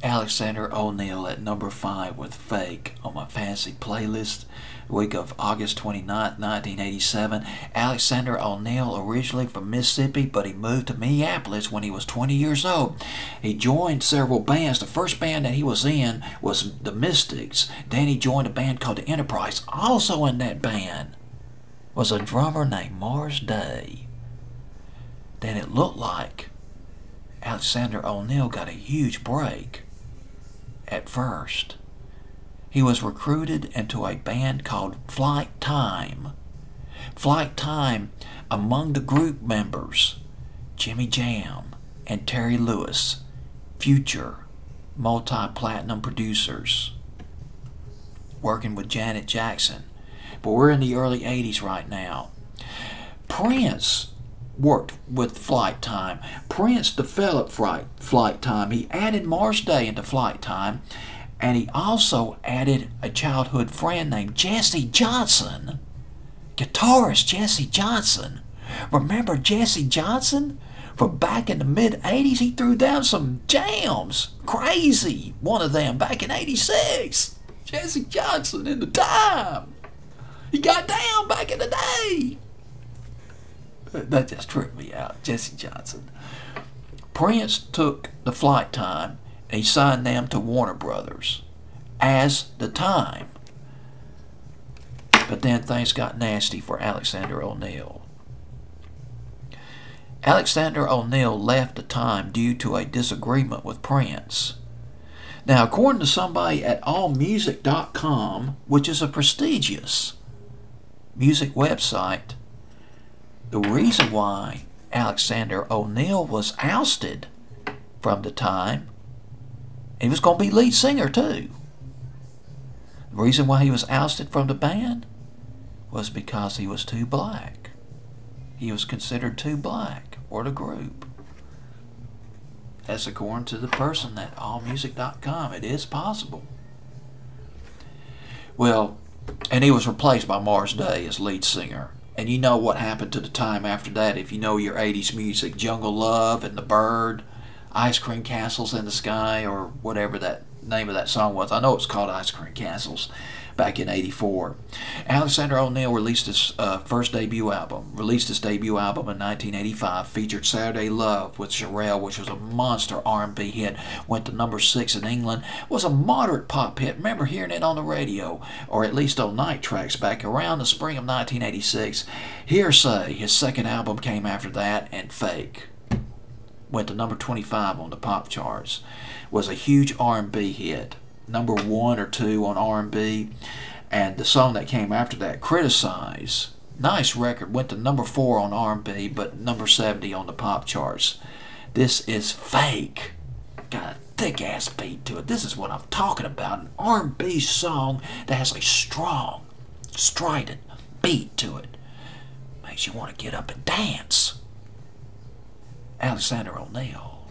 Alexander O'Neal at number 5 with Fake on my fantasy playlist. The week of August 29th, 1987. Alexander O'Neal, originally from Mississippi, but he moved to Minneapolis when he was 20 years old. He joined several bands. The first band that he was in was the Mystics. Then he joined a band called the Enterprise. Also in that band was a drummer named Mars Day. Then it looked like Alexander O'Neal got a huge break. At first, he was recruited into a band called Flight Time. Flight Time, among the group members, Jimmy Jam and Terry Lewis, future multi-platinum producers, working with Janet Jackson. But we're in the early 80s right now. Prince worked with Flight Time. Prince developed Flight Time. He added Mars Day into Flight Time, and he also added a childhood friend named Jesse Johnson. Guitarist Jesse Johnson. Remember Jesse Johnson? From back in the mid-80s, he threw down some jams. Crazy. One of them back in 86. Jesse Johnson in the time. He got down back in the day. That just tripped me out. Jesse Johnson. Prince took the Flight Time and he signed them to Warner Brothers as the Time. But then things got nasty for Alexander O'Neal. Alexander O'Neal left the Time due to a disagreement with Prince. Now, according to somebody at allmusic.com, which is a prestigious music website, the reason why Alexander O'Neal was ousted from the Time, he was going to be lead singer too. The reason why he was ousted from the band was because he was too black. He was considered too black, or the group. That's according to the person at allmusic.com. It is possible. Well, and he was replaced by Mars Day as lead singer. And you know what happened to the Time after that if you know your 80s music. Jungle Love and The Bird, Ice Cream Castles in the Sky, or whatever that name of that song was. I know it's called Ice Cream Castles back in 84. Alexander O'Neal released his debut album in 1985, featured Saturday Love with Sherelle, which was a monster R&B hit, went to number 6 in England, was a moderate pop hit. Remember hearing it on the radio, or at least on night tracks back around the spring of 1986. Hearsay, his second album, came after that, and Fake went to number 25 on the pop charts. Was a huge R&B hit, number 1 or 2 on R&B, and the song that came after that, Criticize, nice record, went to number 4 on R&B, but number 70 on the pop charts. This is Fake. Got a thick-ass beat to it. This is what I'm talking about, an R&B song that has a strong, strident beat to it. Makes you want to get up and dance. Alexander O'Neal.